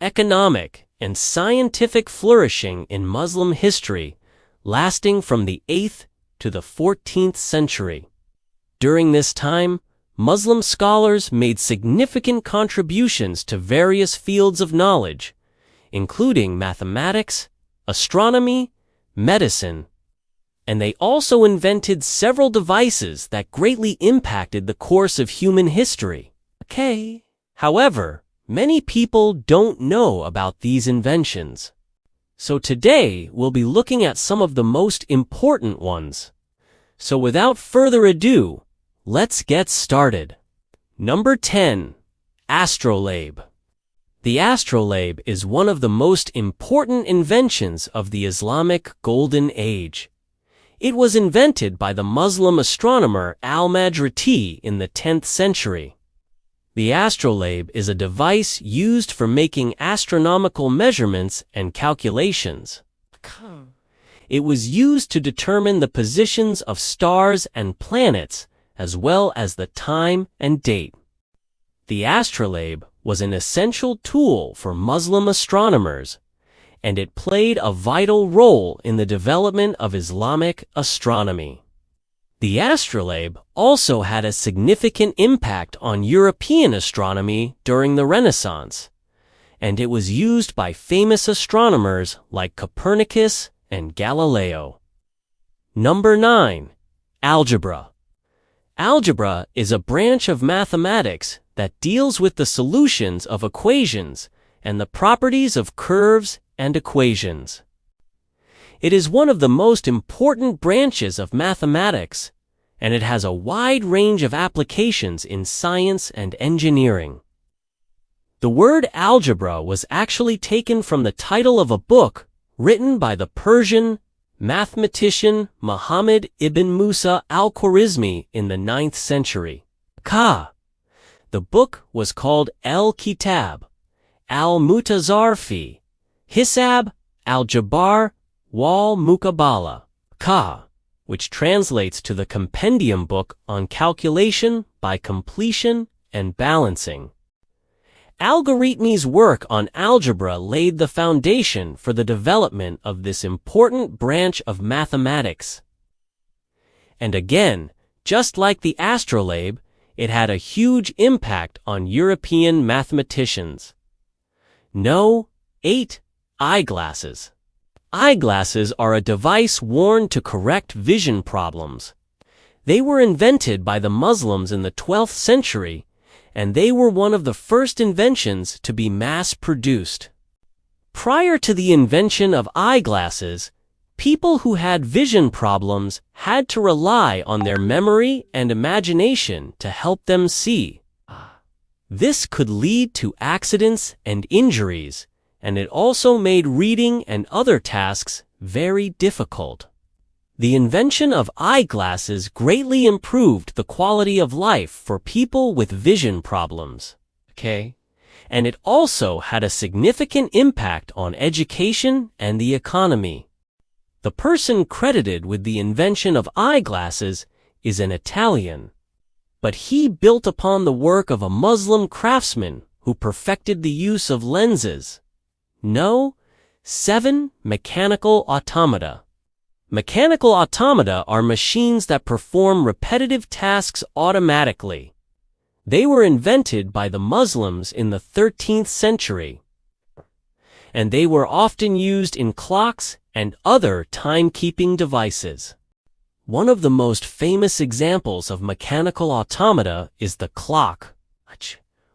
economic, and scientific flourishing in Muslim history, lasting from the 8th to the 14th century. During this time, Muslim scholars made significant contributions to various fields of knowledge, including mathematics, astronomy, medicine, and they also invented several devices that greatly impacted the course of human history. However, many people don't know about these inventions. So today, we'll be looking at some of the most important ones. So without further ado, let's get started. Number 10. Astrolabe. The astrolabe is one of the most important inventions of the Islamic Golden Age. It was invented by the Muslim astronomer Al-Zahrawi in the 10th century. The astrolabe is a device used for making astronomical measurements and calculations. It was used to determine the positions of stars and planets, as well as the time and date. The astrolabe was an essential tool for Muslim astronomers, and it played a vital role in the development of Islamic astronomy. The astrolabe also had a significant impact on European astronomy during the Renaissance, and it was used by famous astronomers like Copernicus and Galileo. Number 9. Algebra. Algebra is a branch of mathematics that deals with the solutions of equations and the properties of curves and equations. It is one of the most important branches of mathematics, and it has a wide range of applications in science and engineering. The word algebra was actually taken from the title of a book written by the Persian mathematician Muhammad ibn Musa al-Khwarizmi in the 9th century. The book was called El-Kitab, Al-Mutazar fi Hisab, Al-Jabar, Wal-Muqabala, which translates to the compendium book on calculation by completion and balancing. Al-Khwarizmi's work on algebra laid the foundation for the development of this important branch of mathematics. And again, just like the astrolabe, it had a huge impact on European mathematicians. 8. Eyeglasses. Eyeglasses are a device worn to correct vision problems. They were invented by the Muslims in the 12th century, and they were one of the first inventions to be mass-produced. Prior to the invention of eyeglasses, people who had vision problems had to rely on their memory and imagination to help them see. This could lead to accidents and injuries, and it also made reading and other tasks very difficult. The invention of eyeglasses greatly improved the quality of life for people with vision problems. And it also had a significant impact on education and the economy. The person credited with the invention of eyeglasses is an Italian, but he built upon the work of a Muslim craftsman who perfected the use of lenses. 7. Mechanical automata. Mechanical automata are machines that perform repetitive tasks automatically. They were invented by the Muslims in the 13th century, and they were often used in clocks and other timekeeping devices. One of the most famous examples of mechanical automata is the clock,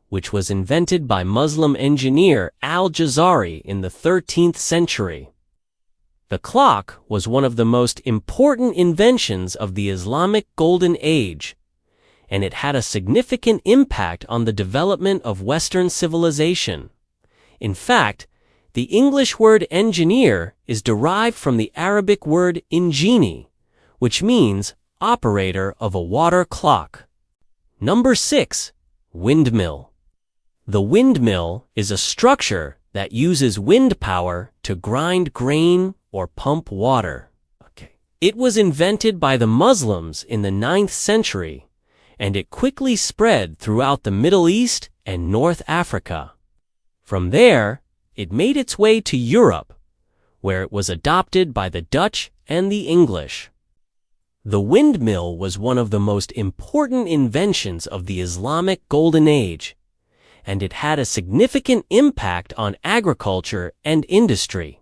which was invented by Muslim engineer Al-Zahrawi in the 13th century. The clock was one of the most important inventions of the Islamic Golden Age, and it had a significant impact on the development of Western civilization. In fact, the English word engineer is derived from the Arabic word ingeni, which means operator of a water clock. Number 6. Windmill. The windmill is a structure that uses wind power to grind grain or pump water. It was invented by the Muslims in the 9th century, and it quickly spread throughout the Middle East and North Africa. From there, it made its way to Europe, where it was adopted by the Dutch and the English. The windmill was one of the most important inventions of the Islamic Golden Age, and it had a significant impact on agriculture and industry.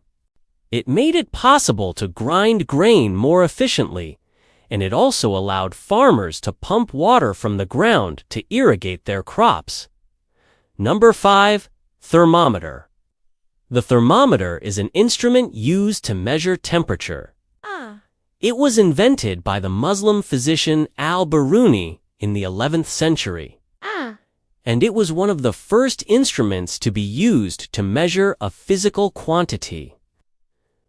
It made it possible to grind grain more efficiently, and it also allowed farmers to pump water from the ground to irrigate their crops. Number 5. Thermometer. The thermometer is an instrument used to measure temperature. It was invented by the Muslim physician Al-Biruni in the 11th century. And it was one of the first instruments to be used to measure a physical quantity.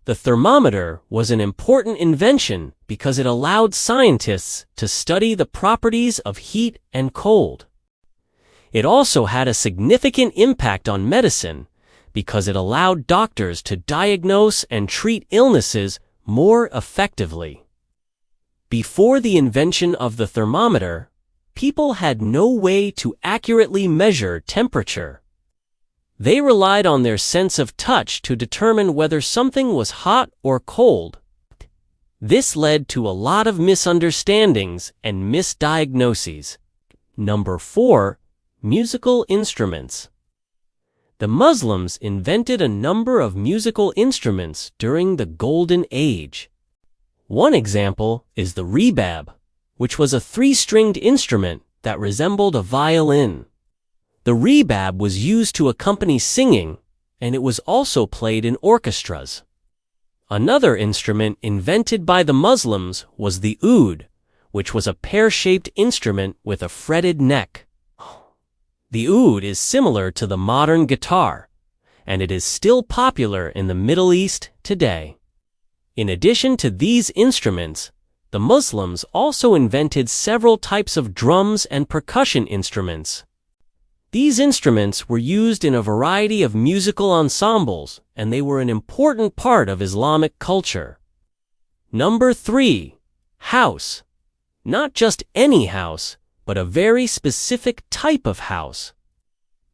The thermometer was an important invention because it allowed scientists to study the properties of heat and cold. It also had a significant impact on medicine because it allowed doctors to diagnose and treat illnesses more effectively. Before the invention of the thermometer, people had no way to accurately measure temperature. They relied on their sense of touch to determine whether something was hot or cold. This led to a lot of misunderstandings and misdiagnoses. Number 4. Musical instruments. The Muslims invented a number of musical instruments during the Golden Age. One example is the rebab, which was a 3-stringed instrument that resembled a violin. The rebab was used to accompany singing, and it was also played in orchestras. Another instrument invented by the Muslims was the oud, which was a pear-shaped instrument with a fretted neck. The oud is similar to the modern guitar, and it is still popular in the Middle East today. In addition to these instruments, the Muslims also invented several types of drums and percussion instruments. These instruments were used in a variety of musical ensembles, and they were an important part of Islamic culture. Number 3. House. Not just any house, but a very specific type of house.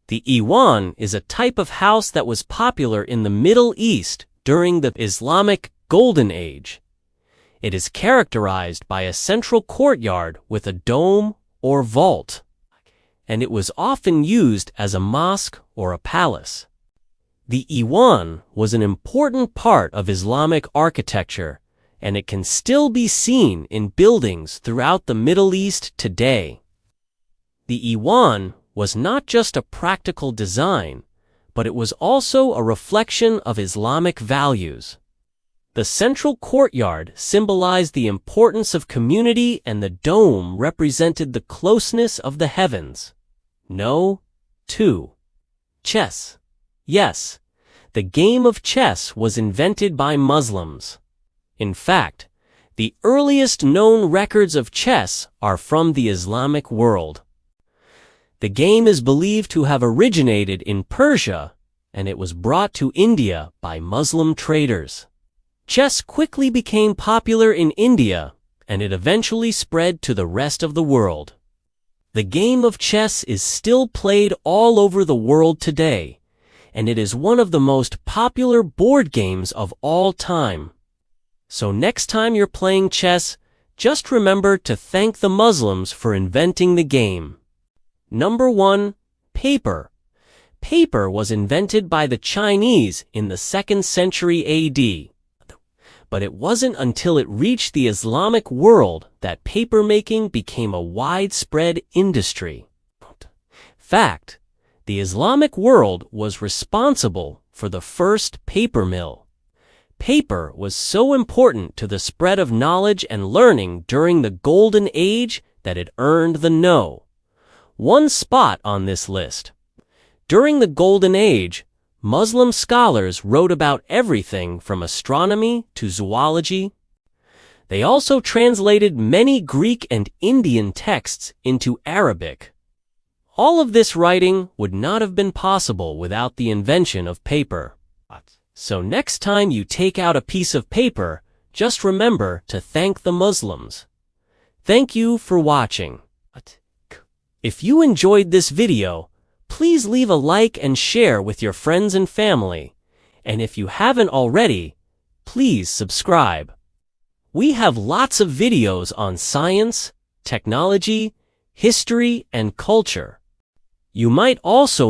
The Iwan is a type of house that was popular in the Middle East during the Islamic Golden Age. It is characterized by a central courtyard with a dome or vault, and it was often used as a mosque or a palace. The Iwan was an important part of Islamic architecture, and it can still be seen in buildings throughout the Middle East today. The Iwan was not just a practical design, but it was also a reflection of Islamic values. The central courtyard symbolized the importance of community, and the dome represented the closeness of the heavens. No. 2. Chess. Yes, the game of chess was invented by Muslims. In fact, the earliest known records of chess are from the Islamic world. The game is believed to have originated in Persia, and it was brought to India by Muslim traders. Chess quickly became popular in India, and it eventually spread to the rest of the world. The game of chess is still played all over the world today, and it is one of the most popular board games of all time. So next time you're playing chess, just remember to thank the Muslims for inventing the game. Number 1. Paper. Paper was invented by the Chinese in the 2nd century AD. But it wasn't until it reached the Islamic world that papermaking became a widespread industry. Fact, the Islamic world was responsible for the first paper mill. Paper was so important to the spread of knowledge and learning during the Golden Age that it earned the #1 spot on this list. During the Golden Age, Muslim scholars wrote about everything from astronomy to zoology. They also translated many Greek and Indian texts into Arabic. All of this writing would not have been possible without the invention of paper. So next time you take out a piece of paper, just remember to thank the Muslims. Thank you for watching. If you enjoyed this video, Please leave a like and share with your friends and family. And if you haven't already, please subscribe. We have lots of videos on science, technology, history, and culture. You might also